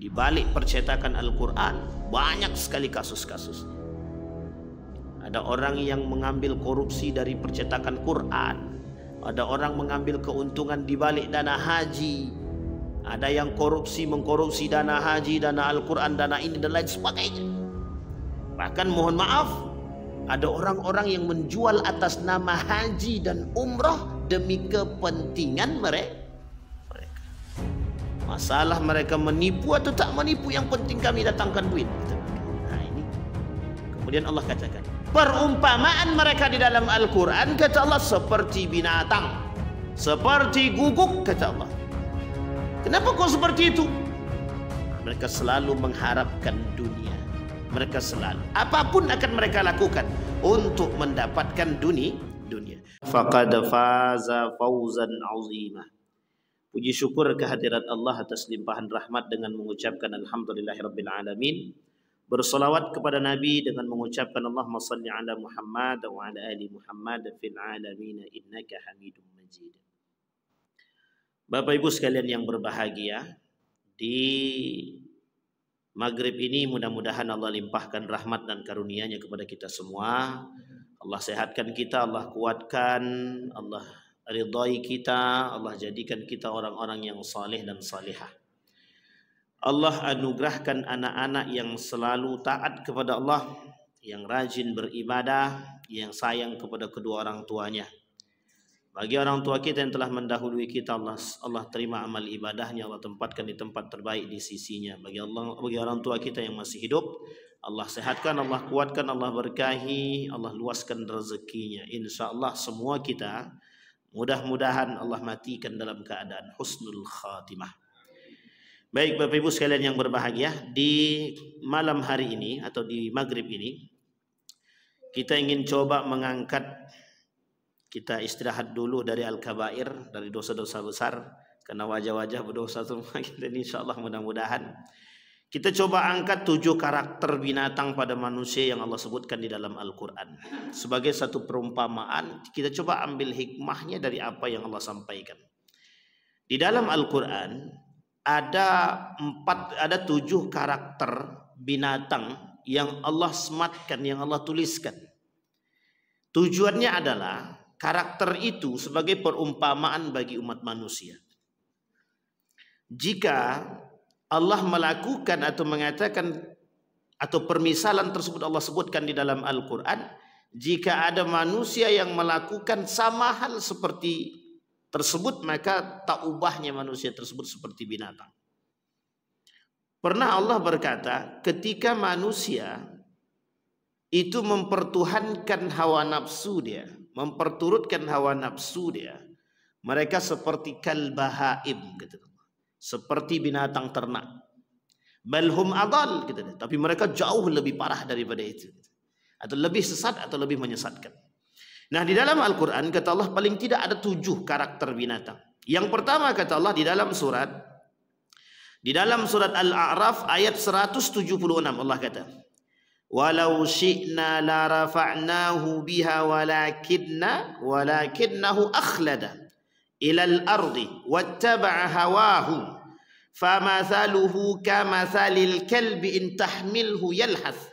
Di balik percetakan Al-Quran banyak sekali kasus-kasus. Ada orang yang mengambil korupsi dari percetakan Quran. Ada orang mengambil keuntungan di balik dana haji. Ada yang mengkorupsi dana haji, dana Al-Quran, dana ini dan lain sebagainya. Bahkan mohon maaf, ada orang-orang yang menjual atas nama haji dan umrah demi kepentingan mereka. Masalah mereka menipu atau tak menipu, yang penting kami datangkan duit. Nah ini. Kemudian Allah katakan, perumpamaan mereka di dalam Al-Quran, kata Allah, seperti binatang, seperti guguk, kata Allah. Kenapa kau seperti itu? Mereka selalu mengharapkan dunia. Mereka selalu, apapun akan mereka lakukan untuk mendapatkan dunia. Faqad faza fawzan azima. Puji syukur kehadirat Allah atas limpahan rahmat dengan mengucapkan alhamdulillahirabbil alamin. Bersolawat kepada Nabi dengan mengucapkan Allahumma salli ala Muhammad wa ala ali Muhammad fil alamin innaka Hamidum Majid. Bapak Ibu sekalian yang berbahagia, di maghrib ini mudah-mudahan Allah limpahkan rahmat dan karunia-Nya kepada kita semua. Allah sehatkan kita, Allah kuatkan, Allah ridhai kita, Allah jadikan kita orang-orang yang saleh dan salihah. Allah anugerahkan anak-anak yang selalu taat kepada Allah, yang rajin beribadah, yang sayang kepada kedua orang tuanya. Bagi orang tua kita yang telah mendahului kita, Allah terima amal ibadahnya, Allah tempatkan di tempat terbaik di sisinya. Bagi orang tua kita yang masih hidup, Allah sehatkan, Allah kuatkan, Allah berkahi, Allah luaskan rezekinya. InsyaAllah semua kita mudah-mudahan Allah matikan dalam keadaan husnul khatimah. Baik Bapak Ibu sekalian yang berbahagia, di malam hari ini atau di maghrib ini kita ingin coba mengangkat, kita istirahat dulu dari al-kabair, dari dosa-dosa besar, karena wajah-wajah berdosa semua kita ini, insyaallah mudah-mudahan kita coba angkat 7 karakter binatang pada manusia yang Allah sebutkan di dalam Al-Quran. Sebagai satu perumpamaan, kita coba ambil hikmahnya dari apa yang Allah sampaikan. Di dalam Al-Quran ada 7 karakter binatang yang Allah sematkan, yang Allah tuliskan. Tujuannya adalah karakter itu sebagai perumpamaan bagi umat manusia. Jika Allah melakukan atau mengatakan atau permisalan tersebut Allah sebutkan di dalam Al-Quran, jika ada manusia yang melakukan sama hal seperti tersebut, maka tak ubahnya manusia tersebut seperti binatang. Pernah Allah berkata, ketika manusia itu mempertuhankan hawa nafsu dia, memperturutkan hawa nafsu dia, mereka seperti kalbahaim gitu, seperti binatang ternak. Balhum adal gitu. Tapi mereka jauh lebih parah daripada itu, atau lebih sesat atau lebih menyesatkan. Nah, di dalam Al-Quran kata Allah paling tidak ada 7 karakter binatang. Yang pertama kata Allah di dalam surat Al-A'raf ayat 176, Allah kata, walau syi'na la rafa'nahu biha walakinnahu akhlada ilal ardi wattaba'a hawahu famathaluhu kamathalil kalbi in tahmilhu yalhath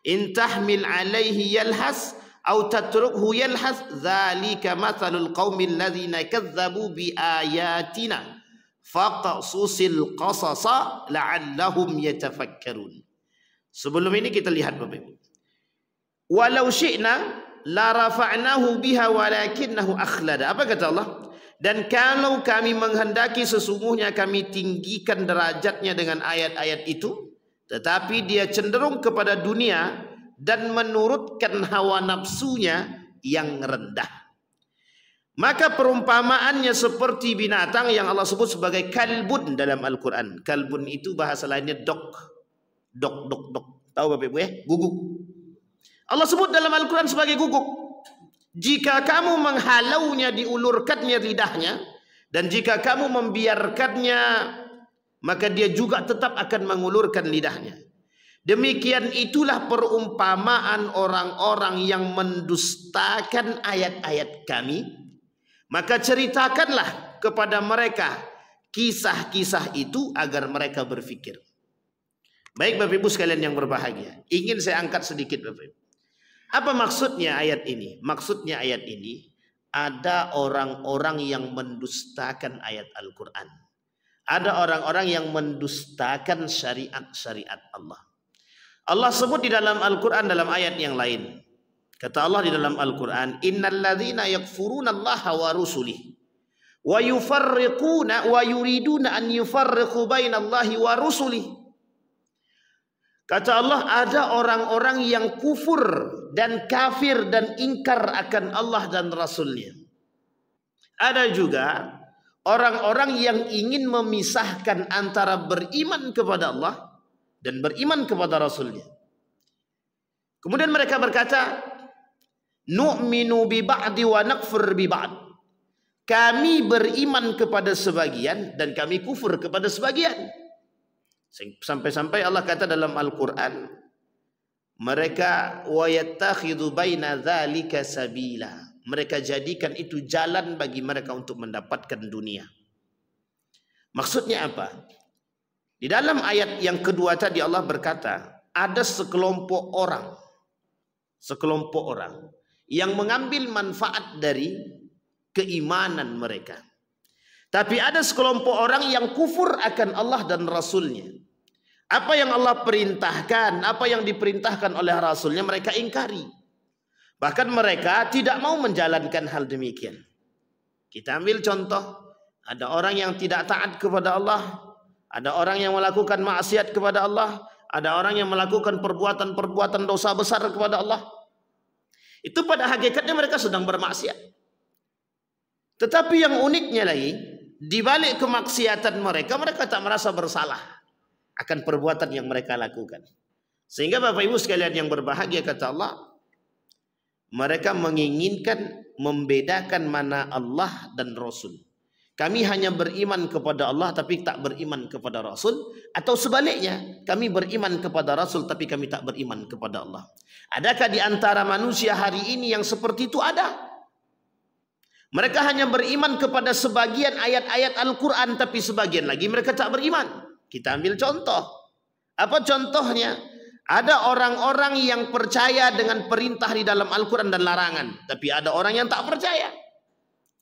in tahmil alaihi yalhath aw tatrukhu yalhath dzalika mathalul qaumil ladzina kadzdzabu bi ayatina faqasusil qasasa la'allahum yatafakkarun. Sebelum ini kita lihat Bapak Ibu, walau syi'na la rafa'nahu biha walakinnahu akhlada. Apa kata Allah? Dan kalau kami menghendaki, sesungguhnya kami tinggikan derajatnya dengan ayat-ayat itu, tetapi dia cenderung kepada dunia dan menurutkan hawa nafsunya yang rendah. Maka perumpamaannya seperti binatang yang Allah sebut sebagai kalbun dalam Al-Quran. Kalbun itu bahasa lainnya dog. Tahu Bapak Ibu ya? Guguk. Allah sebut dalam Al-Quran sebagai guguk. Jika kamu menghalaunya, diulurkannya lidahnya, dan jika kamu membiarkannya, maka dia juga tetap akan mengulurkan lidahnya. Demikian itulah perumpamaan orang-orang yang mendustakan ayat-ayat kami. Maka ceritakanlah kepada mereka kisah-kisah itu agar mereka berfikir. Baik Bapak Ibu sekalian yang berbahagia, ingin saya angkat sedikit Bapak Ibu. Apa maksudnya ayat ini? Maksudnya ayat ini, ada orang-orang yang mendustakan ayat Al-Quran. Ada orang-orang yang mendustakan syariat-syariat Allah. Allah sebut di dalam Al-Quran dalam ayat yang lain. Kata Allah di dalam Al-Quran, Innal ladzina yakfuruna Allaha wa rusulih wa yufarriquna wa yuriduna an yufarriqu bainallahi wa rusulih. Kata Allah, ada orang-orang yang kufur dan kafir dan ingkar akan Allah dan Rasulnya. Ada juga orang-orang yang ingin memisahkan antara beriman kepada Allah dan beriman kepada Rasulnya. Kemudian mereka berkata, nu'minu bi ba'di wa nakfur bi ba'd. Kami beriman kepada sebagian dan kami kufur kepada sebagian. Sampai-sampai Allah kata dalam Al-Quran, mereka wa yattakhidhu baina dzalika sabila. Mereka jadikan itu jalan bagi mereka untuk mendapatkan dunia. Maksudnya apa? Di dalam ayat yang kedua tadi Allah berkata, ada sekelompok orang yang mengambil manfaat dari keimanan mereka. Tapi ada sekelompok orang yang kufur akan Allah dan Rasulnya. Apa yang Allah perintahkan, apa yang diperintahkan oleh Rasulnya mereka ingkari. Bahkan mereka tidak mau menjalankan hal demikian. Kita ambil contoh, ada orang yang tidak taat kepada Allah, ada orang yang melakukan maksiat kepada Allah, ada orang yang melakukan perbuatan-perbuatan dosa besar kepada Allah. Itu pada hakikatnya mereka sedang bermaksiat. Tetapi yang uniknya lagi, di balik kemaksiatan mereka, mereka tak merasa bersalah akan perbuatan yang mereka lakukan. Sehingga Bapak Ibu sekalian yang berbahagia, kata Allah, mereka menginginkan membedakan mana Allah dan Rasul. Kami hanya beriman kepada Allah tapi tak beriman kepada Rasul, atau sebaliknya, kami beriman kepada Rasul tapi kami tak beriman kepada Allah. Adakah di antara manusia hari ini yang seperti itu? Ada. Mereka hanya beriman kepada sebagian ayat-ayat Al-Quran, tapi sebagian lagi mereka tak beriman. Kita ambil contoh. Apa contohnya? Ada orang-orang yang percaya dengan perintah di dalam Al-Quran dan larangan, tapi ada orang yang tak percaya.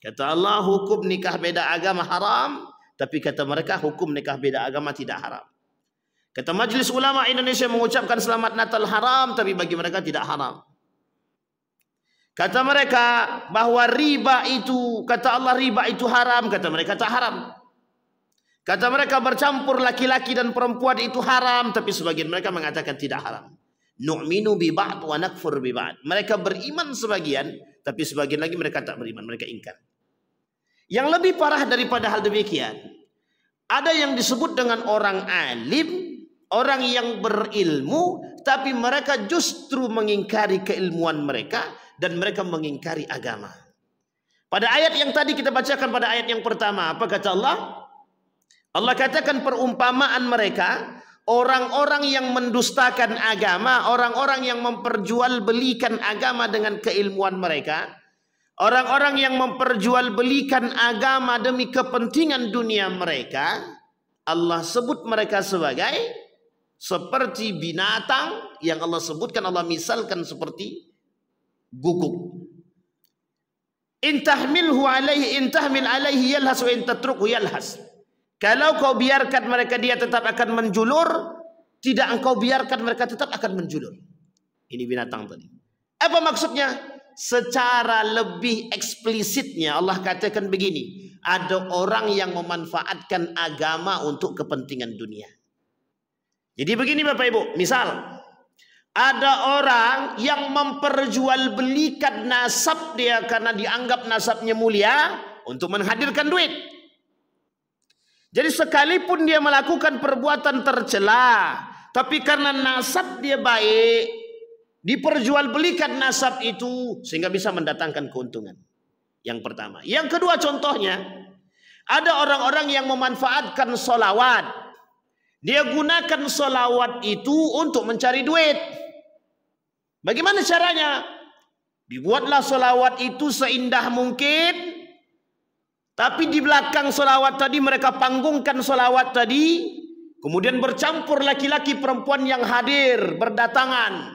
Kata Allah, hukum nikah beda agama haram, tapi kata mereka hukum nikah beda agama tidak haram. Kata Majelis Ulama Indonesia mengucapkan selamat Natal haram, tapi bagi mereka tidak haram. Kata mereka bahwa riba itu, kata Allah riba itu haram, kata mereka tak haram. Kata mereka bercampur laki-laki dan perempuan itu haram, tapi sebagian mereka mengatakan tidak haram. Nu'minu bi ba'd wa nakfur bi ba'd. Mereka beriman sebagian, tapi sebagian lagi mereka tak beriman, mereka ingkar. Yang lebih parah daripada hal demikian, ada yang disebut dengan orang alim, orang yang berilmu, tapi mereka justru mengingkari keilmuan mereka dan mereka mengingkari agama. Pada ayat yang tadi kita bacakan, pada ayat yang pertama, apa kata Allah? Allah katakan perumpamaan mereka, orang-orang yang mendustakan agama, orang-orang yang memperjualbelikan agama dengan keilmuan mereka, orang-orang yang memperjualbelikan agama demi kepentingan dunia mereka, Allah sebut mereka sebagai seperti binatang yang Allah sebutkan, Allah misalkan seperti guguk. In tahmilhu alaihi, in tahmil alaihi yalhas wa in tatruku yalhas. Kalau kau biarkan mereka, dia tetap akan menjulur. Tidak engkau biarkan, mereka tetap akan menjulur. Ini binatang tadi. Apa maksudnya? Secara lebih eksplisitnya Allah katakan begini. Ada orang yang memanfaatkan agama untuk kepentingan dunia. Jadi begini Bapak Ibu. Misal, ada orang yang memperjualbelikan nasab dia karena dianggap nasabnya mulia untuk menghadirkan duit. Jadi sekalipun dia melakukan perbuatan tercela, tapi karena nasab dia baik, diperjualbelikan nasab itu sehingga bisa mendatangkan keuntungan. Yang pertama. Yang kedua contohnya, ada orang-orang yang memanfaatkan solawat. Dia gunakan solawat itu untuk mencari duit. Bagaimana caranya? Dibuatlah solawat itu seindah mungkin, Tapi di belakang solawat tadi mereka panggungkan solawat tadi, kemudian bercampur laki-laki perempuan yang hadir berdatangan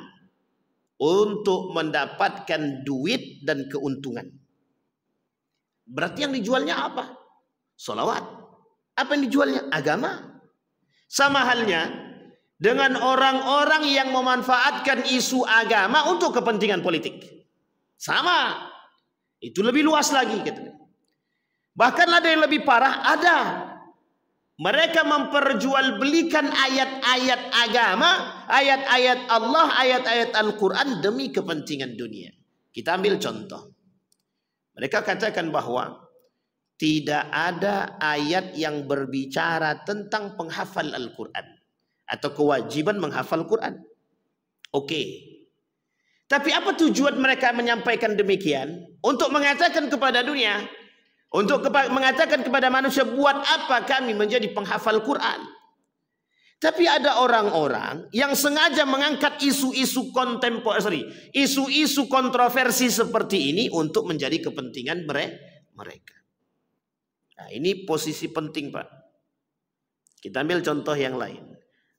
untuk mendapatkan duit dan keuntungan. Berarti yang dijualnya apa? Solawat. Apa yang dijualnya? Agama. Sama halnya dengan orang-orang yang memanfaatkan isu agama untuk kepentingan politik. Sama. Itu lebih luas lagi. Bahkan ada yang lebih parah, ada. Mereka memperjualbelikan ayat-ayat agama, ayat-ayat Allah, ayat-ayat Al-Quran demi kepentingan dunia. Kita ambil contoh. Mereka katakan bahwa tidak ada ayat yang berbicara tentang penghafal Al-Quran atau kewajiban menghafal Quran. Oke. Tapi apa tujuan mereka menyampaikan demikian? Untuk mengatakan kepada dunia, untuk mengatakan kepada manusia, buat apa kami menjadi penghafal Quran? Tapi ada orang-orang yang sengaja mengangkat isu-isu kontemporer, isu-isu kontroversi seperti ini untuk menjadi kepentingan mereka. Nah, ini posisi penting, Pak. Kita ambil contoh yang lain.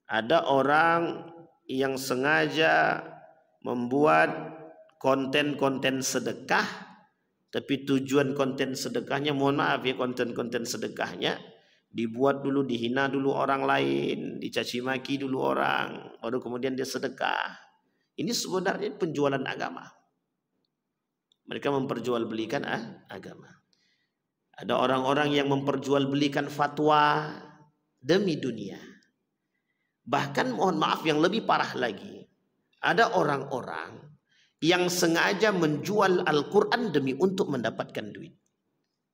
Ada orang yang sengaja membuat konten-konten sedekah, tapi tujuan konten sedekahnya, mohon maaf ya, konten-konten sedekahnya dibuat dulu, dihina dulu orang lain, dicaci maki dulu orang, baru kemudian dia sedekah. Ini sebenarnya penjualan agama. Mereka memperjualbelikan agama. Ada orang-orang yang memperjualbelikan fatwa demi dunia. Bahkan mohon maaf yang lebih parah lagi, ada orang-orang yang sengaja menjual Al-Quran demi untuk mendapatkan duit.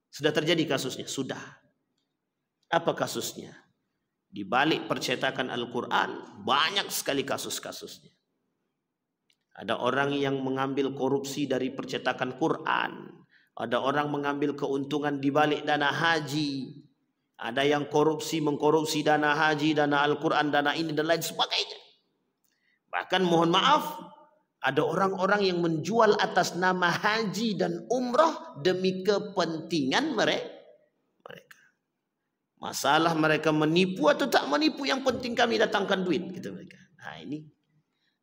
Sudah terjadi kasusnya? Sudah. Apa kasusnya? Di balik percetakan Al-Quran banyak sekali kasus-kasusnya. Ada orang yang mengambil korupsi dari percetakan Quran. Ada orang mengambil keuntungan di balik dana haji. Ada yang mengkorupsi dana haji, dana Al-Quran, dana ini dan lain sebagainya. Bahkan mohon maaf, ada orang-orang yang menjual atas nama haji dan umroh demi kepentingan mereka. Masalah mereka menipu atau tak menipu, yang penting kami datangkan duit, kata mereka. Nah ini.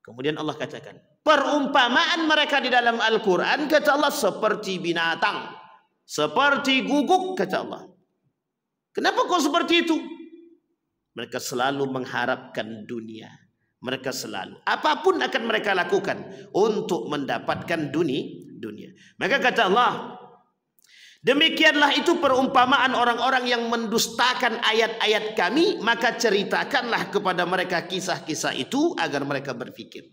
Kemudian Allah katakan, perumpamaan mereka di dalam Al-Quran, kata Allah, seperti binatang, seperti guguk, kata Allah. Kenapa kok seperti itu? Mereka selalu mengharapkan dunia. Mereka selalu, apapun akan mereka lakukan untuk mendapatkan dunia. Maka kata Allah, demikianlah itu perumpamaan orang-orang yang mendustakan ayat-ayat kami, maka ceritakanlah kepada mereka kisah-kisah itu agar mereka berpikir.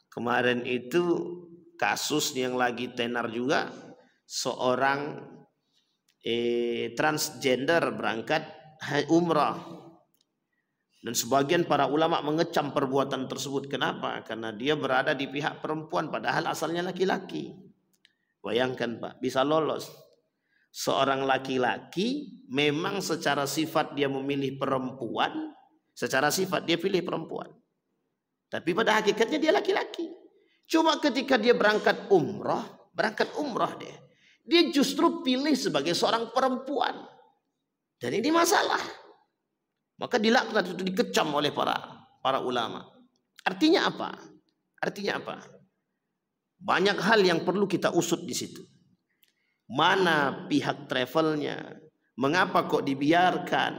Kemarin itu kasus yang lagi tenar juga, seorang transgender berangkat umrah. Dan sebagian para ulama mengecam perbuatan tersebut. Kenapa? Karena dia berada di pihak perempuan padahal asalnya laki-laki. Bayangkan Pak, bisa lolos. Seorang laki-laki memang secara sifat dia memilih perempuan, secara sifat dia pilih perempuan. Tapi pada hakikatnya dia laki-laki. Cuma ketika dia berangkat umrah dia justru pilih sebagai seorang perempuan. Dan ini masalah. Maka dilaknat, itu dikecam oleh para ulama. Artinya apa? Banyak hal yang perlu kita usut di situ. Mana pihak travelnya? Mengapa kok dibiarkan?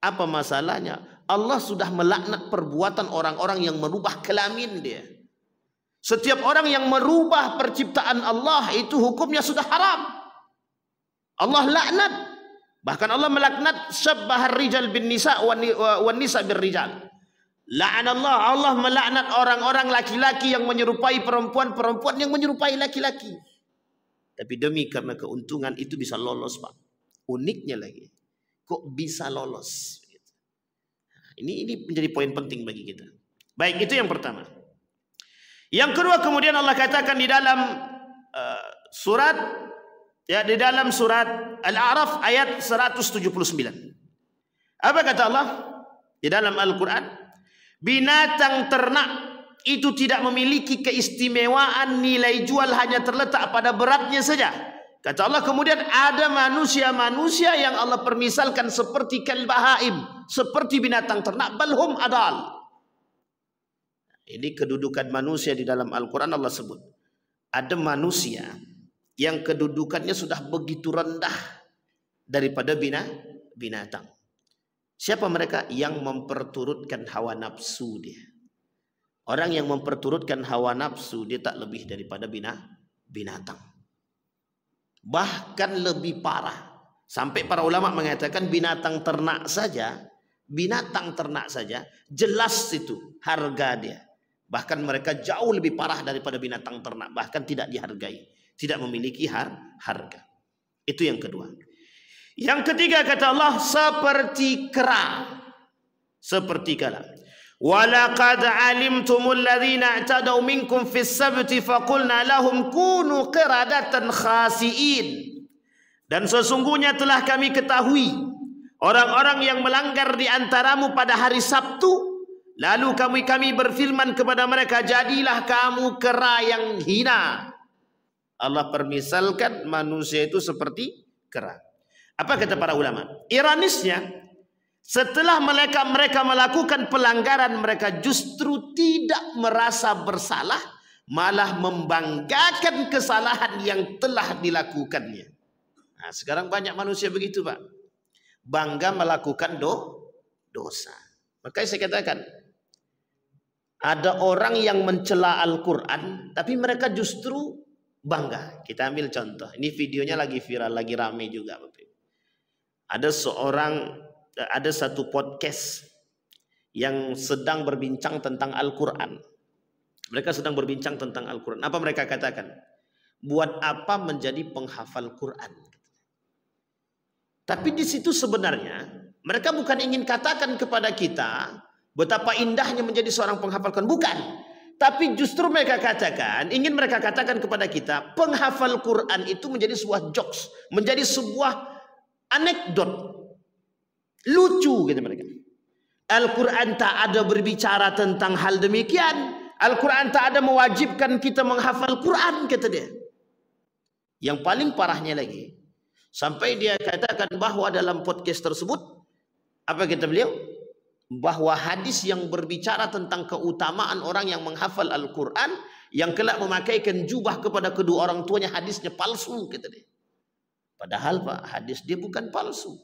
Apa masalahnya? Allah sudah melaknat perbuatan orang-orang yang merubah kelamin dia. Setiap orang yang merubah perciptaan Allah itu hukumnya sudah haram. Allah laknat. Bahkan Allah melaknat syabbahar rijal bin nisa wan nisa bir rijal. La'anallah, Allah melaknat orang-orang laki-laki yang menyerupai perempuan, perempuan yang menyerupai laki-laki. Tapi demi karena keuntungan itu bisa lolos, Pak. Uniknya lagi, kok bisa lolos? Ini menjadi poin penting bagi kita. Baik, itu yang pertama. Yang kedua, kemudian Allah katakan di dalam surat Al-A'raf ayat 179. Apa kata Allah di dalam Al-Quran? Binatang ternak itu tidak memiliki keistimewaan, nilai jual hanya terletak pada beratnya saja. Kata Allah, kemudian ada manusia-manusia yang Allah permisalkan seperti kalbahaim, seperti binatang ternak, balhum adal. Ini kedudukan manusia di dalam Al-Quran Allah sebut. Ada manusia yang kedudukannya sudah begitu rendah daripada binatang. Siapa mereka? Yang memperturutkan hawa nafsu dia. Orang yang memperturutkan hawa nafsu, dia tak lebih daripada binatang. Bahkan lebih parah. Sampai para ulama mengatakan binatang ternak saja, jelas itu harga dia. Bahkan mereka jauh lebih parah daripada binatang ternak. Bahkan tidak dihargai. Tidak memiliki harga. Itu yang kedua. Yang ketiga kata Allah, seperti kera. Seperti kera. وَلَقَدْ عَلِمْتُمُ الَّذِينَ اعْتَدَوْا مِنْكُمْ فِي السَّبْتِ فَقُلْنَا لَهُمْ كُونُوا قِرَدَةً خَاسِئِينَ. Dan sesungguhnya telah kami ketahui orang-orang yang melanggar di antaramu pada hari Sabtu, lalu kami berfirman kepada mereka, jadilah kamu kera yang hina. Allah permisalkan manusia itu seperti kera. Apa kata para ulama? Ironisnya, setelah mereka melakukan pelanggaran, mereka justru tidak merasa bersalah, malah membanggakan kesalahan yang telah dilakukannya. Nah, sekarang banyak manusia begitu, Pak. Bangga melakukan dosa. Makanya saya katakan, ada orang yang mencela Al-Quran, tapi mereka justru bangga. Kita ambil contoh. Ini videonya lagi viral, lagi rame juga, Bapak. Ada satu podcast yang sedang berbincang tentang Al-Quran. Mereka sedang berbincang tentang Al-Quran. Apa mereka katakan? Buat apa menjadi penghafal Quran? Tapi di situ sebenarnya mereka bukan ingin katakan kepada kita betapa indahnya menjadi seorang penghafal Quran. Bukan. Tapi justru mereka ingin mereka katakan kepada kita, penghafal Quran itu menjadi sebuah jokes, menjadi sebuah anekdot. Lucu gitu mereka. Al-Quran tak ada berbicara tentang hal demikian. Al-Quran tak ada mewajibkan kita menghafal Quran, kata dia. Yang paling parahnya lagi, sampai dia katakan bahwa dalam podcast tersebut, apa kata beliau? Bahwa hadis yang berbicara tentang keutamaan orang yang menghafal Al-Quran, yang kelak memakaikan jubah kepada kedua orang tuanya, hadisnya palsu, kata dia. Padahal Pak, hadis dia bukan palsu.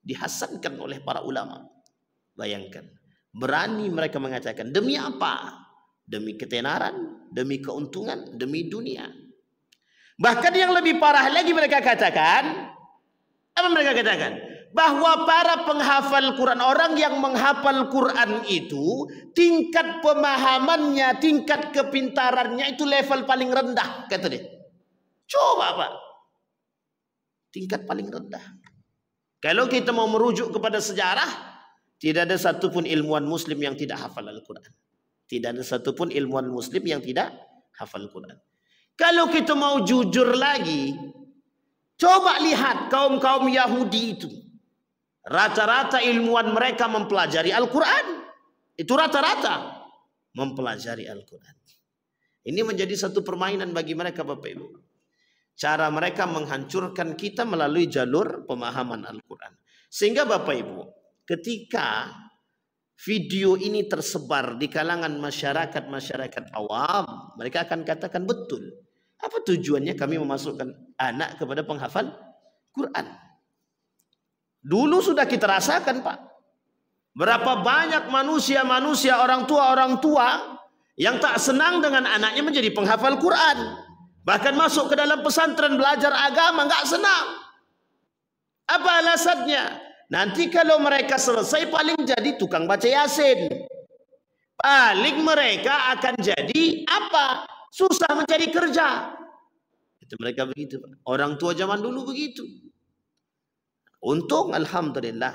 Dihasankan oleh para ulama. Bayangkan, berani mereka mengatakan, demi apa? Demi ketenaran, demi keuntungan, demi dunia. Bahkan yang lebih parah lagi mereka katakan, apa mereka katakan? Bahwa para penghafal Quran, orang yang menghafal Quran itu, tingkat pemahamannya, tingkat kepintarannya itu level paling rendah, kata dia. Coba Pak, tingkat paling rendah. Kalau kita mau merujuk kepada sejarah, tidak ada satupun ilmuwan muslim yang tidak hafal Al-Quran. Tidak ada satupun ilmuwan muslim yang tidak hafal Al-Quran. Kalau kita mau jujur lagi, coba lihat kaum-kaum Yahudi itu. Rata-rata ilmuwan mereka mempelajari Al-Quran. Itu rata-rata mempelajari Al-Quran. Ini menjadi satu permainan bagi mereka, Bapak Ibu. Cara mereka menghancurkan kita melalui jalur pemahaman Al-Quran. Sehingga Bapak Ibu, ketika video ini tersebar di kalangan masyarakat awam, mereka akan katakan betul. Apa tujuannya kami memasukkan anak kepada penghafal Quran? Dulu sudah kita rasakan Pak. Berapa banyak manusia orang tua yang tak senang dengan anaknya menjadi penghafal Quran. Bahkan masuk ke dalam pesantren belajar agama nggak senang. Apa alasannya? Nanti kalau mereka selesai paling jadi tukang baca Yasin. Paling mereka akan jadi apa? Susah mencari kerja. Itu mereka begitu. Orang tua zaman dulu begitu. Untung alhamdulillah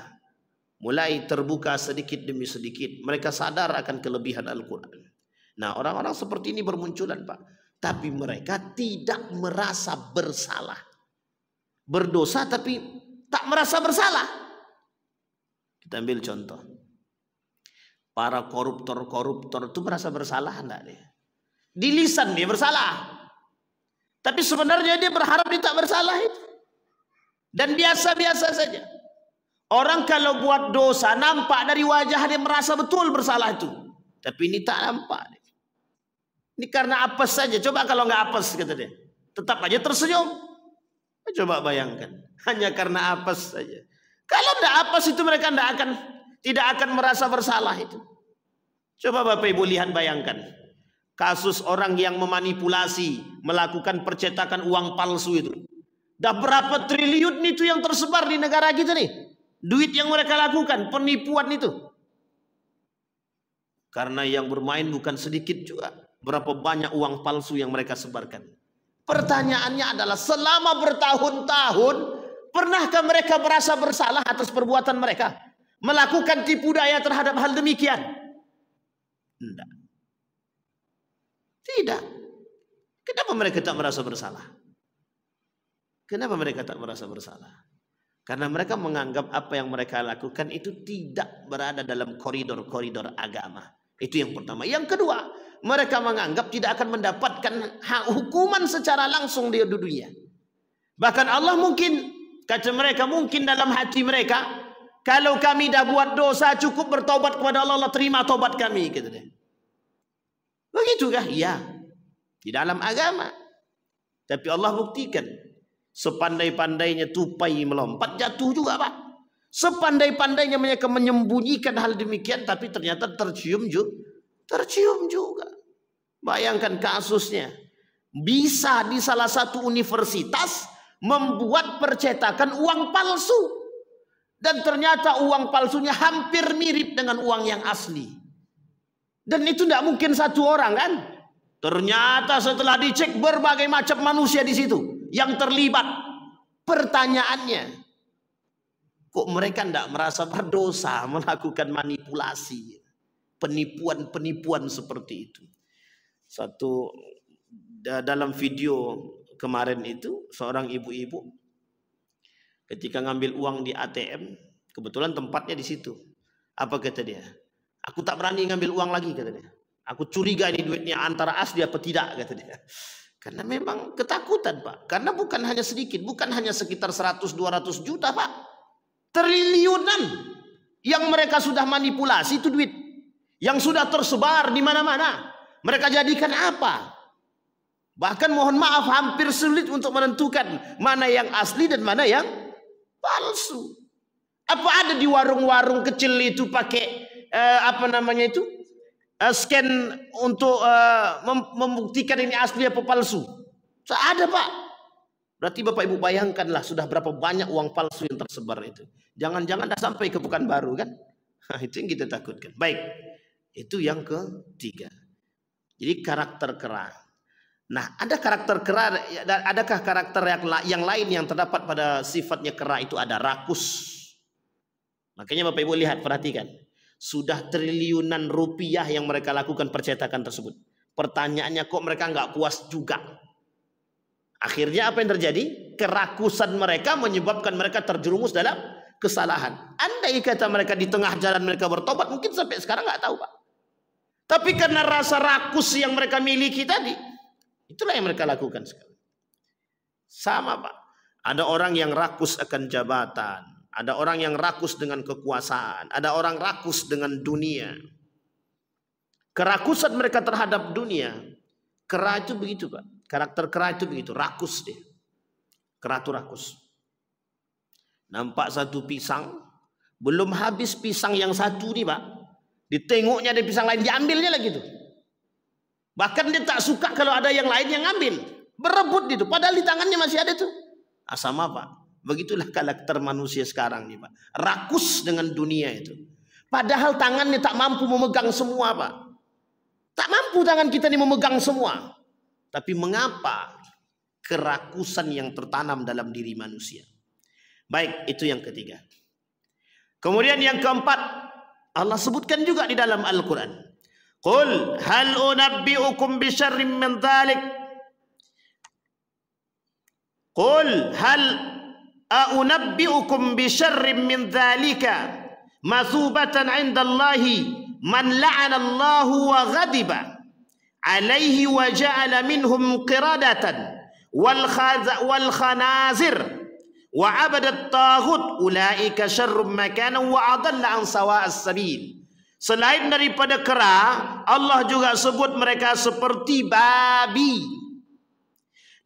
mulai terbuka sedikit demi sedikit. Mereka sadar akan kelebihan Al-Quran. Nah, orang-orang seperti ini bermunculan Pak. Tapi mereka tidak merasa bersalah. Berdosa tapi tak merasa bersalah. Kita ambil contoh. Para koruptor itu merasa bersalah enggak dia? Di lisan dia bersalah. Tapi sebenarnya dia berharap dia tak bersalah itu. Dan biasa-biasa saja. Orang kalau buat dosa nampak dari wajah dia merasa betul bersalah itu. Tapi ini tak nampak. Ini karena apes saja. Coba kalau nggak apes kata dia, tetap aja tersenyum. Coba bayangkan, hanya karena apes saja. Kalau tidak apes itu mereka tidak akan merasa bersalah itu. Coba Bapak Ibu lihat, bayangkan kasus orang yang memanipulasi, melakukan percetakan uang palsu itu. Dah berapa triliun itu yang tersebar di negara kita nih. Duit yang mereka lakukan, penipuan itu. Karena yang bermain bukan sedikit juga. Berapa banyak uang palsu yang mereka sebarkan. Pertanyaannya adalah, selama bertahun-tahun, pernahkah mereka merasa bersalah atas perbuatan mereka? Melakukan tipu daya terhadap hal demikian? Tidak. Tidak. Kenapa mereka tak merasa bersalah? Kenapa mereka tak merasa bersalah? Karena mereka menganggap apa yang mereka lakukan itu tidak berada dalam koridor-koridor agama. Itu yang pertama. Yang kedua, mereka menganggap tidak akan mendapatkan hukuman secara langsung di dunia. Bahkan Allah mungkin, kata mereka, mungkin dalam hati mereka, kalau kami dah buat dosa cukup bertobat kepada Allah, Allah terima tobat kami, kata dia. Begitukah? Iya. Di dalam agama. Tapi Allah buktikan, sepandai-pandainya tupai melompat, jatuh juga Pak. Sepandai-pandainya mereka menyembunyikan hal demikian, tapi ternyata tercium juga. Bayangkan kasusnya. Bisa di salah satu universitas membuat percetakan uang palsu. Dan ternyata uang palsunya hampir mirip dengan uang yang asli. Dan itu tidak mungkin satu orang kan. Ternyata setelah dicek berbagai macam manusia di situ yang terlibat. Pertanyaannya, kok mereka tidak merasa berdosa melakukan manipulasi, penipuan-penipuan seperti itu? Satu dalam video kemarin itu, seorang ibu-ibu ketika ngambil uang di ATM, kebetulan tempatnya di situ. Apa kata dia? Aku tak berani ngambil uang lagi, kata dia. Aku curiga ini duitnya antara asli apa tidak, kata dia. Karena memang ketakutan Pak. Karena bukan hanya sedikit, bukan hanya sekitar 100-200 juta Pak. Triliunan yang mereka sudah manipulasi itu duit. Yang sudah tersebar di mana-mana. Mereka jadikan apa? Bahkan mohon maaf hampir sulit untuk menentukan mana yang asli dan mana yang palsu. Apa ada di warung-warung kecil itu pakai scan untuk membuktikan ini asli apa palsu? Tak ada Pak. Berarti Bapak Ibu bayangkanlah sudah berapa banyak uang palsu yang tersebar itu. Jangan-jangan dah sampai ke Pekanbaru kan? Itu yang kita takutkan. Baik, itu yang ketiga. Jadi karakter kera. Nah, ada karakter kera, adakah karakter yang lain yang terdapat pada sifatnya kera itu? Ada rakus. Makanya Bapak Ibu lihat, perhatikan. Sudah triliunan rupiah yang mereka lakukan percetakan tersebut. Pertanyaannya, kok mereka nggak puas juga? Akhirnya apa yang terjadi? Kerakusan mereka menyebabkan mereka terjerumus dalam kesalahan. Andai kata mereka di tengah jalan mereka bertobat, mungkin sampai sekarang nggak tahu Pak. Tapi karena rasa rakus yang mereka miliki tadi, itulah yang mereka lakukan sekarang. Sama Pak. Ada orang yang rakus akan jabatan. Ada orang yang rakus dengan kekuasaan. Ada orang rakus dengan dunia. Kerakusan mereka terhadap dunia. Kera itu begitu Pak. Karakter kera itu begitu. Rakus dia. Kera itu rakus. Nampak satu pisang. Belum habis pisang yang satu nih Pak. Ditengoknya ada pisang lain. Diambilnya lagi tuh. Bahkan dia tak suka kalau ada yang lain yang ngambil. Berebut gitu. Padahal di tangannya masih ada tuh. Sama Pak. Begitulah karakter manusia sekarang nih Pak. Rakus dengan dunia itu. Padahal tangannya tak mampu memegang semua Pak. Tak mampu tangan kita ini memegang semua. Tapi mengapa kerakusan yang tertanam dalam diri manusia? Baik, itu yang ketiga. Kemudian yang keempat, Allah sebutkan juga di dalam Al-Quran. Qul hal unabbi'ukum bisyarrim min dhalik. Qul hal a'unabbi'ukum bisyarrim min dhalika mathubatan 'inda Allahi man la'ana Allahu wa ghadiba alaihi wa ja'ala minhum qiradatan wal khanazir wa abadat taghut ulaika syarrum makanan wa adalla an sawa'as sabil. Selain daripada kera, Allah juga sebut mereka seperti babi.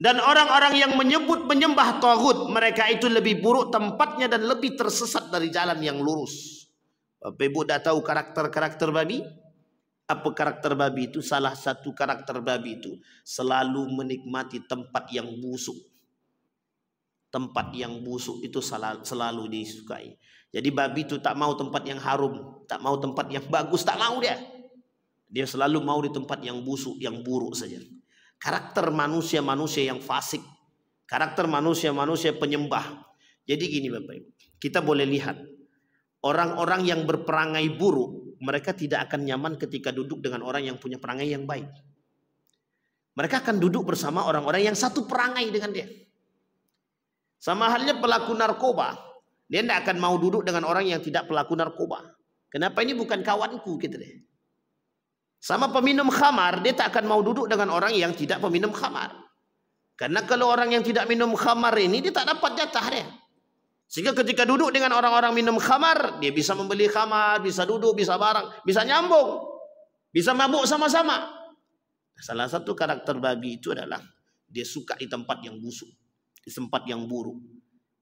Dan orang-orang yang menyembah taghut, mereka itu lebih buruk tempatnya dan lebih tersesat dari jalan yang lurus. Bapak Ibu dah tahu karakter-karakter babi? Apa karakter babi itu? Salah satu karakter babi itu selalu menikmati tempat yang busuk. Tempat yang busuk itu selalu disukai. Jadi babi itu tak mau tempat yang harum, tak mau tempat yang bagus, tak mau dia. Dia selalu mau di tempat yang busuk, yang buruk saja. Karakter manusia-manusia yang fasik, karakter manusia-manusia penyembah. Jadi gini Bapak Ibu, kita boleh lihat orang-orang yang berperangai buruk, mereka tidak akan nyaman ketika duduk dengan orang yang punya perangai yang baik. Mereka akan duduk bersama orang-orang yang satu perangai dengan dia. Sama halnya pelaku narkoba, dia tidak akan mau duduk dengan orang yang tidak pelaku narkoba. Kenapa? Ini bukan kawanku gitu deh. Sama peminum khamar, dia tak akan mau duduk dengan orang yang tidak peminum khamar. Karena kalau orang yang tidak minum khamar ini, dia tak dapat jatah dia. Sehingga ketika duduk dengan orang-orang minum khamar, dia bisa membeli khamar, bisa duduk, bisa barang, bisa nyambung, bisa mabuk sama-sama. Salah satu karakter babi itu adalah dia suka di tempat yang busuk, di tempat yang buruk.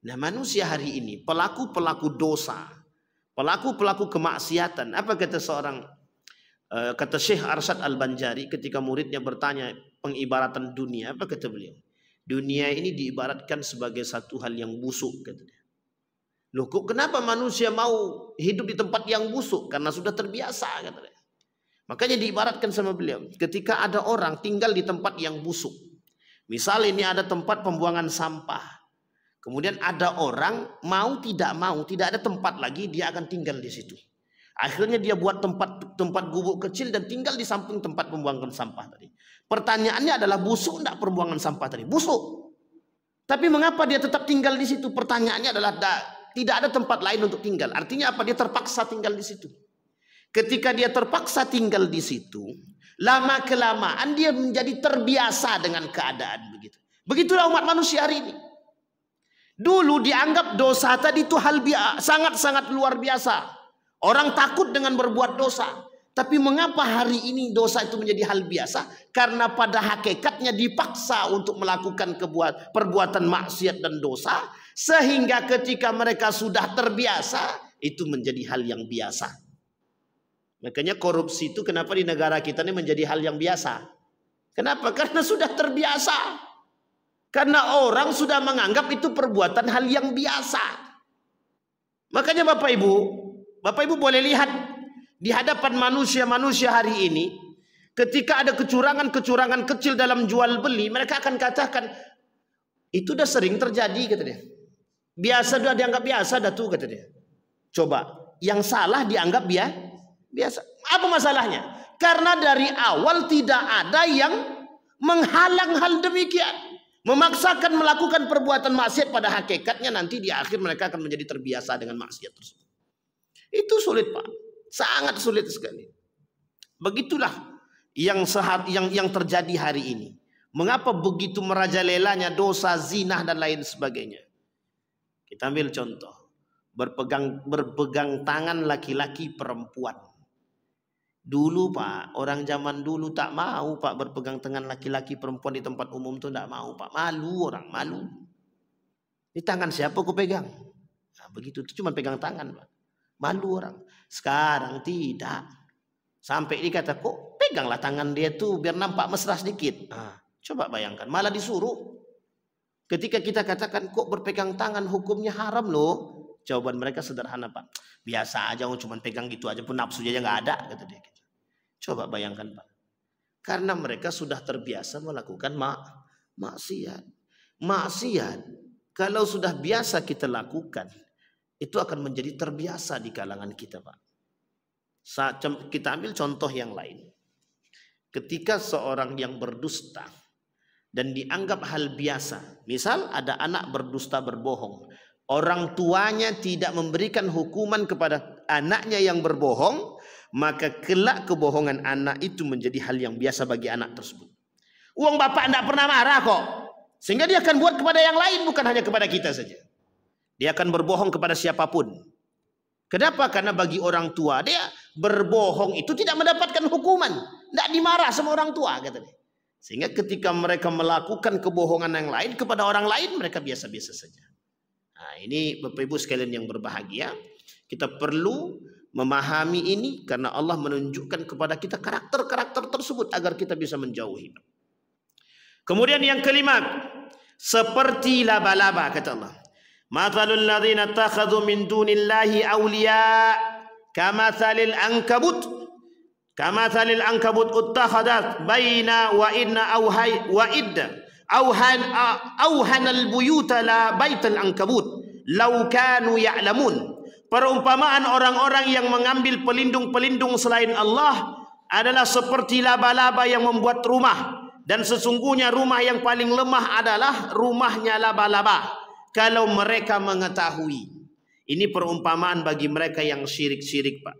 Nah, manusia hari ini, pelaku-pelaku dosa, pelaku-pelaku kemaksiatan. Apa kata kata Syekh Arsyad Al-Banjari ketika muridnya bertanya pengibaratan dunia, apa kata beliau? Dunia ini diibaratkan sebagai satu hal yang busuk, kata dia. Loh, kok kenapa manusia mau hidup di tempat yang busuk? Karena sudah terbiasa, kata dia. Makanya diibaratkan sama beliau, ketika ada orang tinggal di tempat yang busuk. Misal ini ada tempat pembuangan sampah. Kemudian ada orang mau tidak ada tempat lagi, dia akan tinggal di situ. Akhirnya dia buat tempat gubuk kecil dan tinggal di samping tempat pembuangan sampah tadi. Pertanyaannya adalah busuk enggak perbuangan sampah tadi? Busuk. Tapi mengapa dia tetap tinggal di situ? Pertanyaannya adalah tidak ada tempat lain untuk tinggal. Artinya apa? Dia terpaksa tinggal di situ. Ketika dia terpaksa tinggal di situ, lama kelamaan dia menjadi terbiasa dengan keadaan begitu. Begitulah umat manusia hari ini. Dulu dianggap dosa tadi itu hal sangat-sangat luar biasa. Orang takut dengan berbuat dosa. Tapi mengapa hari ini dosa itu menjadi hal biasa? Karena pada hakikatnya dipaksa untuk melakukan perbuatan maksiat dan dosa. Sehingga ketika mereka sudah terbiasa, itu menjadi hal yang biasa. Makanya korupsi itu kenapa di negara kita ini menjadi hal yang biasa? Kenapa? Karena sudah terbiasa. Karena orang sudah menganggap itu perbuatan hal yang biasa. Makanya Bapak Ibu boleh lihat di hadapan manusia-manusia hari ini, ketika ada kecurangan-kecurangan kecil dalam jual beli, mereka akan katakan itu udah sering terjadi, kata dia. Biasa, udah dianggap biasa dah tuh, kata dia. Coba, yang salah dianggap biasa. Apa masalahnya? Karena dari awal tidak ada yang menghalang hal demikian. Memaksakan melakukan perbuatan maksiat, pada hakikatnya nanti di akhir mereka akan menjadi terbiasa dengan maksiat tersebut. Itu sulit, Pak. Sangat sulit sekali. Begitulah yang terjadi hari ini. Mengapa begitu merajalelanya dosa, zina dan lain sebagainya? Kita ambil contoh. Berpegang tangan laki-laki perempuan. Dulu Pak, orang zaman dulu tak mau Pak berpegang tangan laki-laki perempuan di tempat umum tuh tidak mau Pak. Malu orang, malu. Di tangan siapa aku pegang? Nah, begitu itu cuma pegang tangan Pak. Malu orang. Sekarang tidak. Sampai dikata kok peganglah tangan dia tuh biar nampak mesra sedikit. Nah, coba bayangkan, malah disuruh. Ketika kita katakan kok berpegang tangan hukumnya haram loh. Jawaban mereka sederhana Pak. Biasa aja, cuma pegang gitu aja pun nafsu aja nggak ada, kata dia. Coba bayangkan Pak. Karena mereka sudah terbiasa melakukan maksiat. Maksiat kalau sudah biasa kita lakukan, itu akan menjadi terbiasa di kalangan kita Pak. Kita ambil contoh yang lain. Ketika seorang yang berdusta dan dianggap hal biasa. Misal ada anak berdusta berbohong. Orang tuanya tidak memberikan hukuman kepada anaknya yang berbohong, maka kelak kebohongan anak itu menjadi hal yang biasa bagi anak tersebut. Uang bapak tidak pernah marah kok. Sehingga dia akan buat kepada yang lain, bukan hanya kepada kita saja. Dia akan berbohong kepada siapapun. Kenapa? Karena bagi orang tua, dia berbohong itu tidak mendapatkan hukuman. Tidak dimarah sama orang tua, kata dia. Sehingga ketika mereka melakukan kebohongan yang lain kepada orang lain, mereka biasa-biasa saja. Nah, ini Bapak Ibu sekalian yang berbahagia, kita perlu memahami ini karena Allah menunjukkan kepada kita karakter-karakter tersebut agar kita bisa menjauhi. Kemudian yang kelima, seperti laba-laba, kata Allah. Mathalul ladzina takhadhu min dunillahi awliya kamathalil ankabut uttakhadat baina wa inna awhanal buyuta la baital ankabut law kanu ya'lamun. Perumpamaan orang-orang yang mengambil pelindung-pelindung selain Allah adalah seperti laba-laba yang membuat rumah, dan sesungguhnya rumah yang paling lemah adalah rumahnya laba-laba. Kalau mereka mengetahui. Ini perumpamaan bagi mereka yang syirik-syirik, Pak.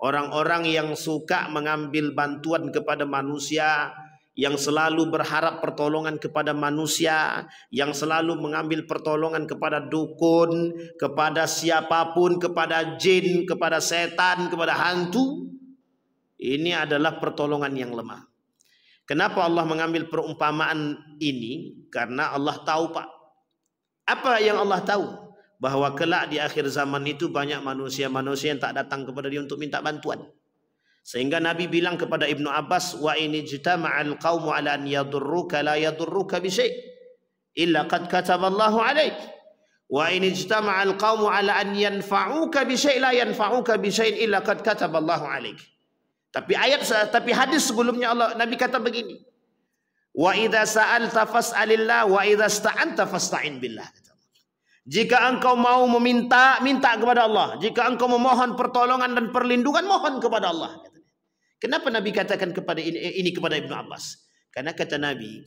Orang-orang yang suka mengambil bantuan kepada manusia, yang selalu berharap pertolongan kepada manusia, yang selalu mengambil pertolongan kepada dukun, kepada siapapun, kepada jin, kepada setan, kepada hantu. Ini adalah pertolongan yang lemah. Kenapa Allah mengambil perumpamaan ini? Karena Allah tahu, Pak. Apa yang Allah tahu? Bahwa kelak di akhir zaman itu banyak manusia-manusia yang tak datang kepada dia untuk minta bantuan. Sehingga Nabi bilang kepada Ibnu Abbas, wa in ijtama'al qaumu ala an yadurruka la yadurruka bi syai' illa qad kataballahu 'alaik. Wa in ijtama'al qaumu ala an yanfa'uka bi syai' la yanfa'uka bi syai' illa qad kataballahu 'alaik. Tapi hadis sebelumnya Nabi kata begini. Wa idza sa'alta fas'alillah wa idza ista'anta fasta'in billah. Jika engkau mau meminta, minta kepada Allah. Jika engkau memohon pertolongan dan perlindungan, mohon kepada Allah. Kenapa Nabi katakan kepada ini kepada Ibnu Abbas? Karena kata Nabi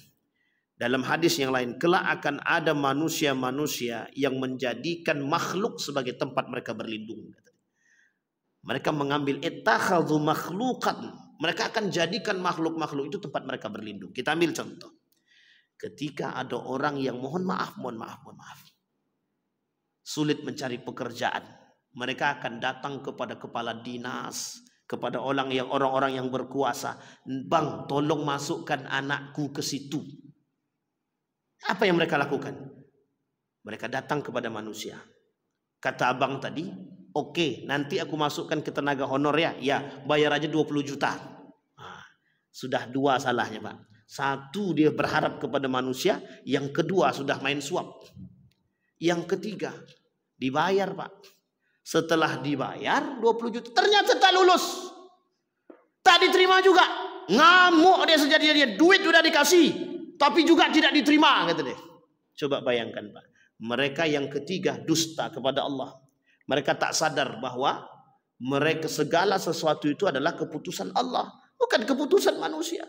dalam hadis yang lain, kelak akan ada manusia-manusia yang menjadikan makhluk sebagai tempat mereka berlindung. Mereka mengambil ittakhadhu makhluqan. Mereka akan jadikan makhluk-makhluk itu tempat mereka berlindung. Kita ambil contoh. Ketika ada orang yang mohon maaf, sulit mencari pekerjaan, mereka akan datang kepada kepala dinas, kepada orang-orang yang berkuasa. Bang, tolong masukkan anakku ke situ. Apa yang mereka lakukan? Mereka datang kepada manusia. Kata abang tadi, oke, nanti aku masukkan ke tenaga honor ya. Ya, bayar aja 20 juta. Nah, sudah dua salahnya, Pak. Satu, dia berharap kepada manusia. Yang kedua, sudah main suap. Yang ketiga, dibayar, Pak. Setelah dibayar 20 juta, ternyata tak lulus. Tak diterima juga. Ngamuk dia sejadi-jadinya. Duit sudah dikasih, tapi juga tidak diterima, kata dia. Coba bayangkan, Pak. Mereka yang ketiga dusta kepada Allah. Mereka tak sadar bahwa mereka segala sesuatu itu adalah keputusan Allah, bukan keputusan manusia.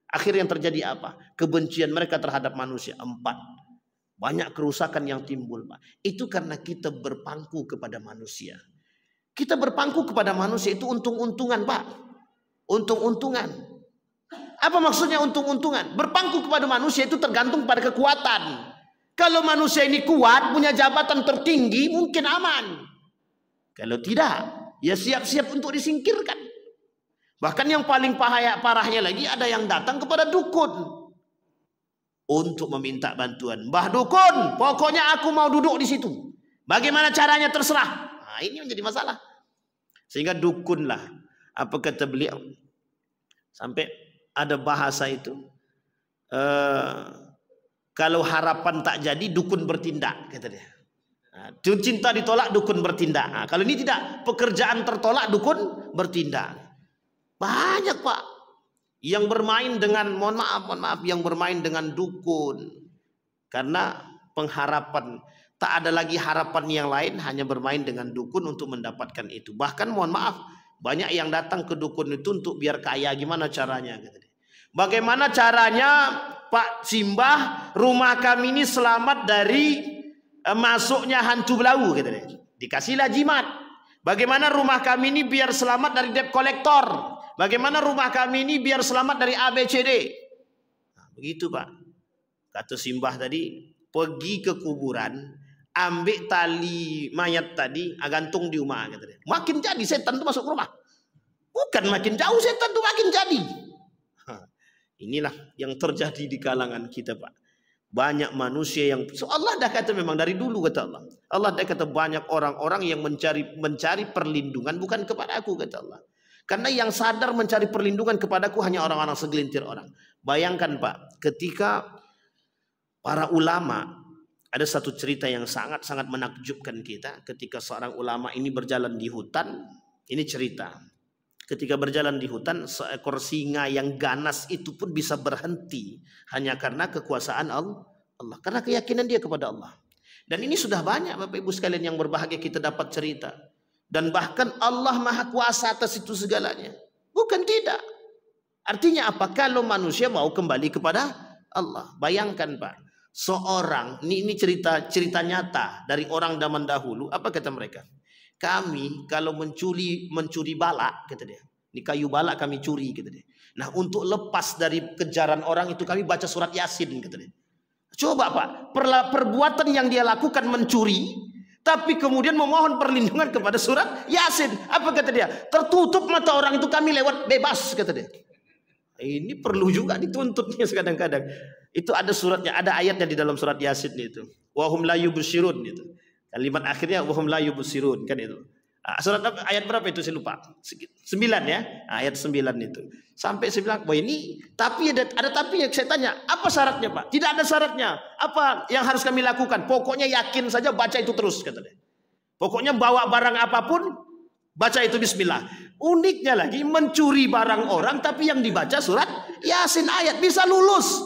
Akhirnya yang terjadi apa? Kebencian mereka terhadap manusia. 4. Banyak kerusakan yang timbul, Pak. Itu karena kita berpangku kepada manusia. Kita berpangku kepada manusia itu untung-untungan, Pak. Untung-untungan. Apa maksudnya untung-untungan? Berpangku kepada manusia itu tergantung pada kekuatan. Kalau manusia ini kuat, punya jabatan tertinggi, mungkin aman. Kalau tidak, ya siap-siap untuk disingkirkan. Bahkan yang paling parahnya lagi, ada yang datang kepada dukun untuk meminta bantuan. Mbah dukun, pokoknya aku mau duduk di situ. Bagaimana caranya terserah. Nah, ini menjadi masalah. Sehingga dukunlah. Apa kata beliau? Sampai ada bahasa itu. Kalau harapan tak jadi, dukun bertindak, kata dia. Nah, cinta ditolak, dukun bertindak. Nah, kalau ini tidak, pekerjaan tertolak, dukun bertindak. Banyak, Pak, yang bermain dengan, mohon maaf, yang bermain dengan dukun. Karena pengharapan, tak ada lagi harapan yang lain, hanya bermain dengan dukun untuk mendapatkan itu. Bahkan mohon maaf, banyak yang datang ke dukun itu untuk biar kaya. Gimana caranya? Bagaimana caranya Pak Simbah, rumah kami ini selamat dari masuknya hantu belau? Dikasihlah jimat. Bagaimana rumah kami ini biar selamat dari debt collector? Bagaimana rumah kami ini biar selamat dari ABCD? Nah, begitu, Pak. Kata Simbah tadi, pergi ke kuburan, ambil tali mayat tadi, gantung di rumah. Kata dia. Makin jadi setan itu masuk rumah. Bukan makin jauh, setan itu makin jadi. Inilah yang terjadi di kalangan kita, Pak. Banyak manusia yang Allah dah kata memang dari dulu, kata Allah. Allah dah kata banyak orang-orang yang mencari perlindungan bukan kepada aku, kata Allah. Karena yang sadar mencari perlindungan kepadaku hanya orang-orang segelintir orang. Bayangkan, Pak, ketika para ulama, ada satu cerita yang sangat-sangat menakjubkan kita. Ketika seorang ulama ini berjalan di hutan, ini cerita. Ketika berjalan di hutan, seekor singa yang ganas itu pun bisa berhenti hanya karena kekuasaan Allah, karena keyakinan dia kepada Allah. Dan ini sudah banyak, Bapak Ibu sekalian yang berbahagia, kita dapat cerita. Dan bahkan Allah Maha Kuasa atas itu segalanya. Bukan tidak. Artinya apa? Kalau manusia mau kembali kepada Allah. Bayangkan, Pak, seorang, ini cerita nyata dari orang zaman dahulu. Apa kata mereka? Kami kalau mencuri bala, kata dia. Ini kayu bala kami curi, kata dia. Nah, untuk lepas dari kejaran orang itu kami baca surat Yasin, kata dia. Coba, Pak, perbuatan yang dia lakukan mencuri, tapi kemudian memohon perlindungan kepada surat Yasin. Apa kata dia? Tertutup mata orang itu kami lewat bebas, kata dia. Ini perlu juga dituntutnya kadang-kadang. Itu ada suratnya, ada ayatnya di dalam surat Yasin itu. Wahum la yubsirun itu. Kalimat akhirnya wahum la yubsirun, kan itu. Surat ayat berapa itu saya lupa. 9 ya, ayat 9 itu. Sampai saya bilang, wah ini tapi ada tapinya. Saya tanya, apa syaratnya, Pak? Tidak ada syaratnya. Apa yang harus kami lakukan? Pokoknya yakin saja, baca itu terus, kata dia. Pokoknya bawa barang apapun, baca itu bismillah. Uniknya lagi, mencuri barang orang tapi yang dibaca surat Yasin ayat, bisa lulus.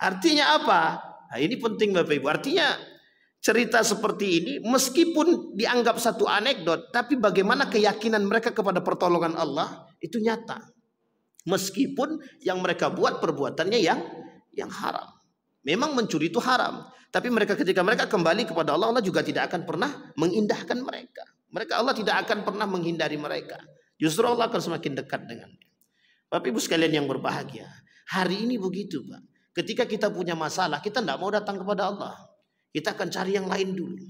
Artinya apa? Nah, ini penting, Bapak Ibu. Artinya cerita seperti ini meskipun dianggap satu anekdot, tapi bagaimana keyakinan mereka kepada pertolongan Allah itu nyata. Meskipun yang mereka buat perbuatannya yang haram. Memang mencuri itu haram, tapi ketika mereka kembali kepada Allah, Allah juga tidak akan pernah mengindahkan mereka. Allah tidak akan pernah menghindari mereka. Justru Allah akan semakin dekat dengannya. Bapak Ibu sekalian yang berbahagia, hari ini begitu, Pak. Ketika kita punya masalah, kita tidak mau datang kepada Allah. Kita akan cari yang lain dulu.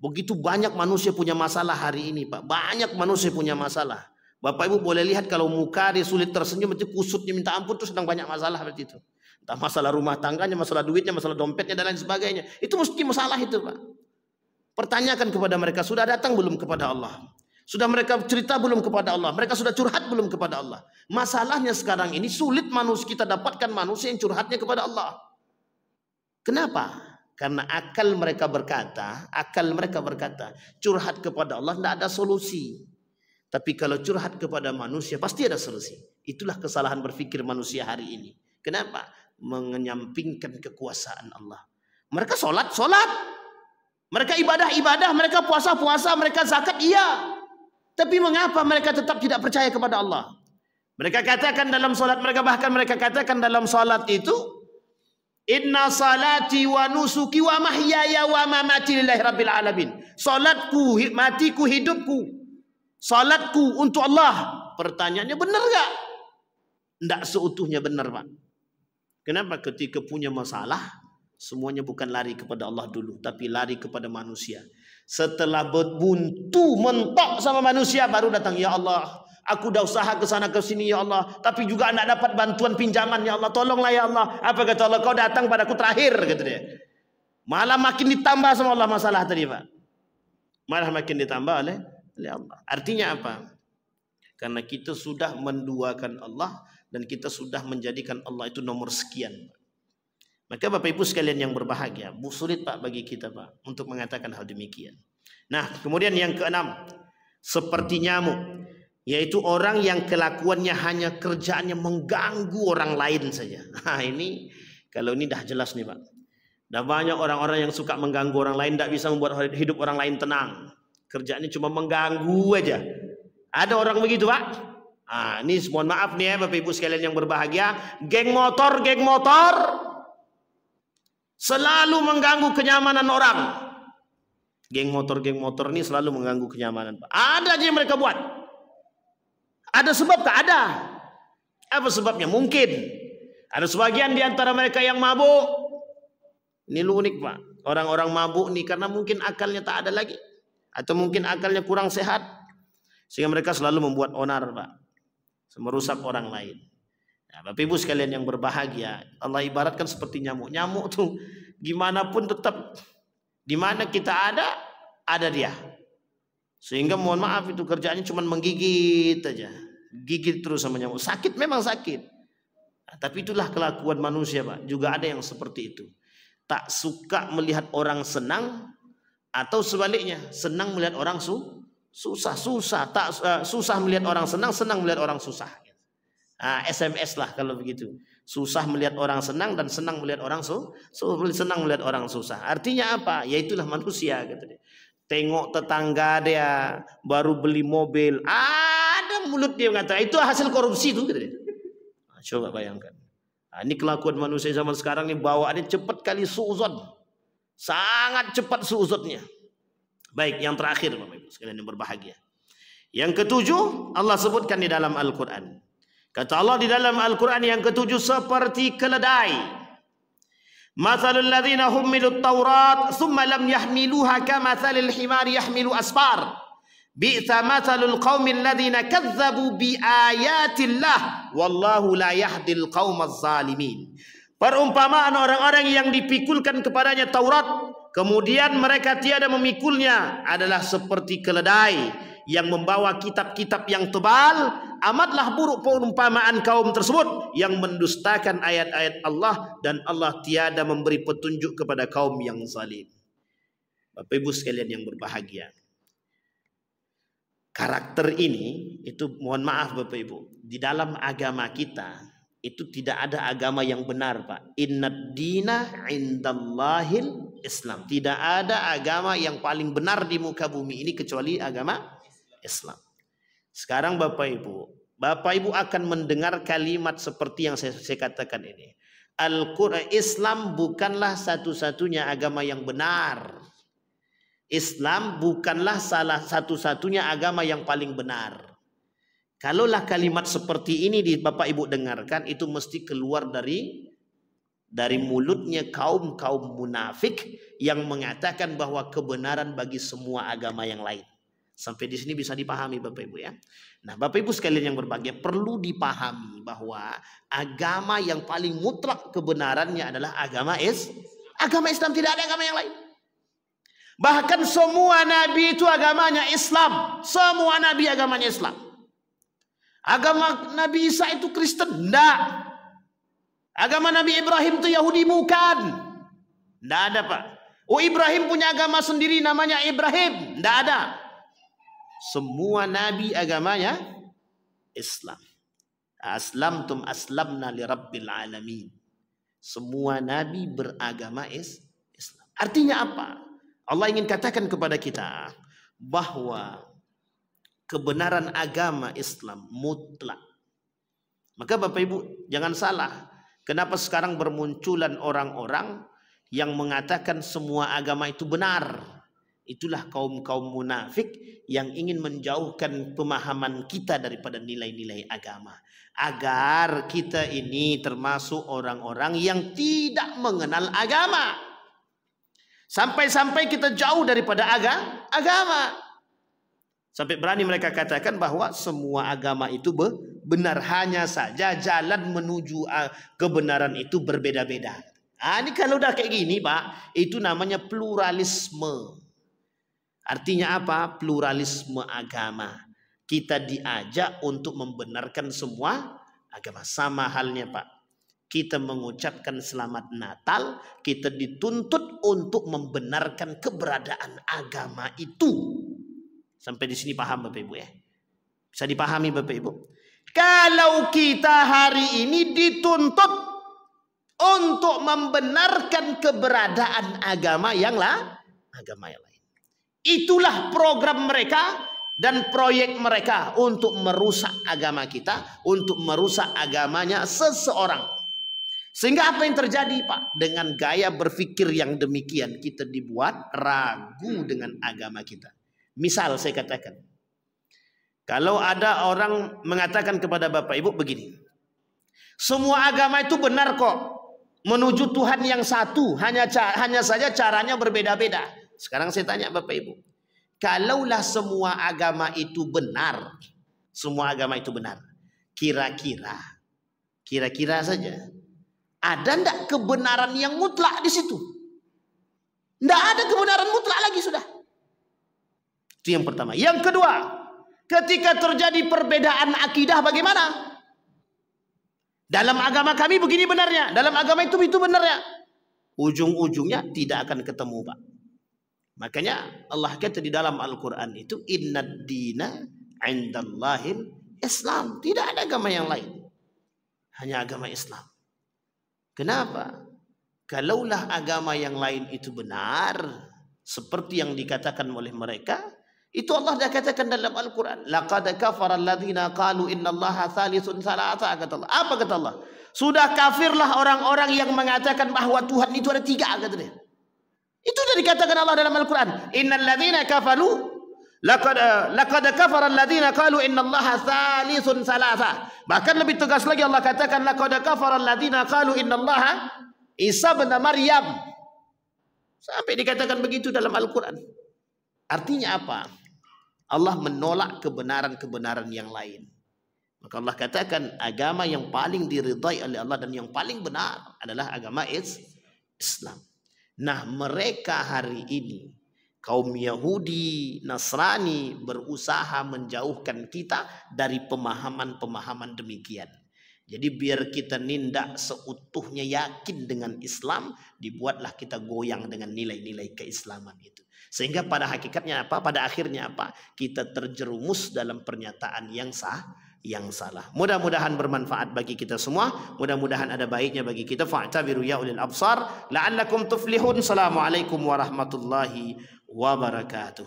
Begitu banyak manusia punya masalah hari ini, Pak. Banyak manusia punya masalah. Bapak Ibu boleh lihat kalau muka dia sulit tersenyum, itu kusutnya minta ampun, itu sedang banyak masalah seperti itu. Entah masalah rumah tangganya, masalah duitnya, masalah dompetnya, dan lain sebagainya. Itu mesti masalah itu, Pak. Pertanyakan kepada mereka, sudah datang belum kepada Allah? Sudah mereka cerita belum kepada Allah? Mereka sudah curhat belum kepada Allah? Masalahnya sekarang ini sulit kita dapatkan manusia yang curhatnya kepada Allah. Kenapa? Karena akal mereka berkata, curhat kepada Allah tidak ada solusi. Tapi kalau curhat kepada manusia pasti ada solusi. Itulah kesalahan berpikir manusia hari ini. Kenapa? Menyampingkan kekuasaan Allah. Mereka sholat. Mereka ibadah, mereka puasa, mereka zakat, iya. Tapi mengapa mereka tetap tidak percaya kepada Allah? Mereka katakan dalam sholat, mereka katakan dalam sholat itu, inna salati wa nusuki wa mahyaya wa mamati lillahi rabbil alamin. Salatku, matiku, hidupku, salatku untuk Allah. Pertanyaannya benar gak? Tidak seutuhnya benar, Pak. Kenapa? Ketika punya masalah, semuanya bukan lari kepada Allah dulu, tapi lari kepada manusia. Setelah buntu mentok sama manusia, baru datang, ya Allah, aku dah usaha ke sana ke sini, ya Allah, tapi juga tidak dapat bantuan pinjaman, ya Allah, tolonglah ya Allah. Apa kata Allah? Kau datang padaku terakhir, kata dia. Malah makin ditambah sama Allah masalah tadi, Pak. Malah makin ditambah oleh Allah. Artinya apa? Karena kita sudah menduakan Allah dan kita sudah menjadikan Allah itu nomor sekian. Maka Bapak Ibu sekalian yang berbahagia, sulit, Pak, bagi kita, Pak, untuk mengatakan hal demikian. Nah, kemudian yang keenam, seperti nyamuk, yaitu orang yang kelakuannya hanya kerjaannya mengganggu orang lain saja. Nah, ini kalau ini dah jelas nih, Pak. Dah banyak orang-orang yang suka mengganggu orang lain, tidak bisa membuat hidup orang lain tenang. Kerjaannya cuma mengganggu aja. Ada orang begitu, Pak. Nah, ini mohon maaf nih ya Bapak Ibu sekalian yang berbahagia, geng motor selalu mengganggu kenyamanan orang. Geng motor ini selalu mengganggu kenyamanan, Pak. Ada aja yang mereka buat. Ada sebab tak? Ada. Apa sebabnya? Mungkin ada sebagian di antara mereka yang mabuk, Ini unik Pak. Orang-orang mabuk nih karena mungkin akalnya tak ada lagi. Atau mungkin akalnya kurang sehat. Sehingga mereka selalu membuat onar Pak. Merusak orang lain. Nah, Bapak Ibu sekalian yang berbahagia. Allah ibaratkan seperti nyamuk. Nyamuk tuh gimana pun tetap. Di mana kita ada dia. Sehingga mohon maaf itu kerjaannya cuma menggigit aja. Gigit terus sama nyamuk. Sakit memang sakit. Nah, tapi itulah kelakuan manusia Pak. Juga ada yang seperti itu. Tak suka melihat orang senang atau sebaliknya senang melihat orang susah. Susah melihat orang senang melihat orang susah. Nah, SMS lah kalau begitu. Susah melihat orang senang dan senang melihat orang senang melihat orang susah. Artinya apa? Ya itulah manusia gitu dia. Tengok tetangga dia baru beli mobil, ada mulut dia mengatakan itu hasil korupsi itu gitu dia. Nah, coba bayangkan. Nah, ini kelakuan manusia zaman sekarang ini bawaannya cepat kali suuzon. Sangat cepat suuzonnya. Baik, yang terakhir Bapak Ibu sekalian yang berbahagia. Yang ketujuh Allah sebutkan di dalam Al-Qur'an. Kata Allah di dalam Al-Qur'an yang ketujuh seperti keledai. Mathalul ladzina hummilut Taurat thumma lam yahmiluha kamathalil himari yahmilu asfar. Bi'sa mathalul qaumil ladzina kadzdzabu biayatillah wallahu la yahdil qaumaz zalimin. Perumpamaan orang-orang yang dipikulkan kepadanya Taurat kemudian mereka tiada memikulnya adalah seperti keledai yang membawa kitab-kitab yang tebal. Amatlah buruk perumpamaan kaum tersebut yang mendustakan ayat-ayat Allah dan Allah tiada memberi petunjuk kepada kaum yang zalim. Bapak Ibu sekalian yang berbahagia. Karakter ini itu mohon maaf Bapak Ibu, di dalam agama kita itu tidak ada agama yang benar Pak. Innad dina indallahil Islam. Tidak ada agama yang paling benar di muka bumi ini kecuali agama Islam. Sekarang Bapak Ibu akan mendengar kalimat seperti yang saya katakan ini. Al-Quran Islam bukanlah satu-satunya agama yang benar. Islam bukanlah salah satu-satunya agama yang paling benar. Kalaulah kalimat seperti ini di Bapak Ibu dengarkan, itu mesti keluar dari mulutnya kaum munafik yang mengatakan bahwa kebenaran bagi semua agama yang lain. Sampai di sini bisa dipahami Bapak Ibu ya. Nah, Bapak Ibu sekalian yang berbahagia, perlu dipahami bahwa agama yang paling mutlak kebenarannya adalah agama Islam, tidak ada agama yang lain. Bahkan semua nabi itu agamanya Islam. Semua nabi agamanya Islam. Agama Nabi Isa itu Kristen? Tidak. Agama Nabi Ibrahim itu Yahudi? Bukan. Tidak ada Pak. Oh, Ibrahim punya agama sendiri namanya Ibrahim? Tidak ada. Semua nabi agamanya Islam. Aslamtum aslamna li rabbil alamin. Semua nabi beragama Islam. Artinya apa? Allah ingin katakan kepada kita bahwa kebenaran agama Islam mutlak. Maka Bapak Ibu jangan salah. Kenapa sekarang bermunculan orang-orang yang mengatakan semua agama itu benar? Itulah kaum-kaum munafik yang ingin menjauhkan pemahaman kita daripada nilai-nilai agama. Agar kita ini termasuk orang-orang yang tidak mengenal agama. Sampai-sampai kita jauh daripada agama. Sampai berani mereka katakan bahwa semua agama itu benar. Hanya saja jalan menuju kebenaran itu berbeda-beda. Nah, ini kalau udah kayak gini Pak, itu namanya pluralisme. Artinya apa? Pluralisme agama. Kita diajak untuk membenarkan semua agama. Sama halnya Pak. Kita mengucapkan selamat Natal, kita dituntut untuk membenarkan keberadaan agama itu. Sampai di sini paham Bapak Ibu ya? Bisa dipahami Bapak Ibu? Kalau kita hari ini dituntut untuk membenarkan keberadaan agama yang lain. Itulah program mereka dan proyek mereka untuk merusak agama kita, untuk merusak agamanya seseorang. Sehingga apa yang terjadi Pak? Dengan gaya berpikir yang demikian kita dibuat ragu dengan agama kita. Misal saya katakan, kalau ada orang mengatakan kepada Bapak Ibu begini, semua agama itu benar kok. menuju Tuhan yang satu, hanya saja caranya berbeda-beda. Sekarang saya tanya Bapak Ibu, kalaulah semua agama itu benar, kira-kira saja, ada ndak kebenaran yang mutlak di situ? Ndak ada kebenaran mutlak lagi sudah. Itu yang pertama. Yang kedua, ketika terjadi perbedaan akidah bagaimana? Dalam agama kami begini benarnya, dalam agama itu benarnya. Ujung-ujungnya tidak akan ketemu, Pak. Makanya Allah kata di dalam Al-Quran itu, innad dina indallahil Islam. Tidak ada agama yang lain, hanya agama Islam. Kenapa? Kalaulah agama yang lain itu benar, seperti yang dikatakan oleh mereka, itu Allah dah katakan dalam Al-Quran. Laqad kafara alladhina qalu innallaha thalithun thalatha, kata Allah. Apa kata Allah? Sudah kafirlah orang-orang yang mengatakan bahwa Tuhan itu ada 3, kata dia. Itu sudah dikatakan Allah dalam Al-Quran. Innal ladzina kafaru laqad kafara alladhina qalu innallaha thalithun thalatha. Bahkan lebih tegas lagi Allah katakan laqad kafara alladhina qalu innallaha Isa bin Maryam. Sampai dikatakan begitu dalam Al-Quran. Artinya apa? Allah menolak kebenaran-kebenaran yang lain. Maka Allah katakan agama yang paling diridai oleh Allah dan yang paling benar adalah agama Islam. Nah, mereka hari ini, kaum Yahudi, Nasrani, berusaha menjauhkan kita dari pemahaman-pemahaman demikian. Jadi biar kita nindak seutuhnya yakin dengan Islam, dibuatlah kita goyang dengan nilai-nilai keislaman itu. Sehingga pada hakikatnya apa? Pada akhirnya apa? Kita terjerumus dalam pernyataan yang salah. Mudah-mudahan bermanfaat bagi kita semua. Mudah-mudahan ada baiknya bagi kita. Fa'tabiru ya ulil absar la'allakum tuflihun. Assalamualaikum warahmatullahi wabarakatuh.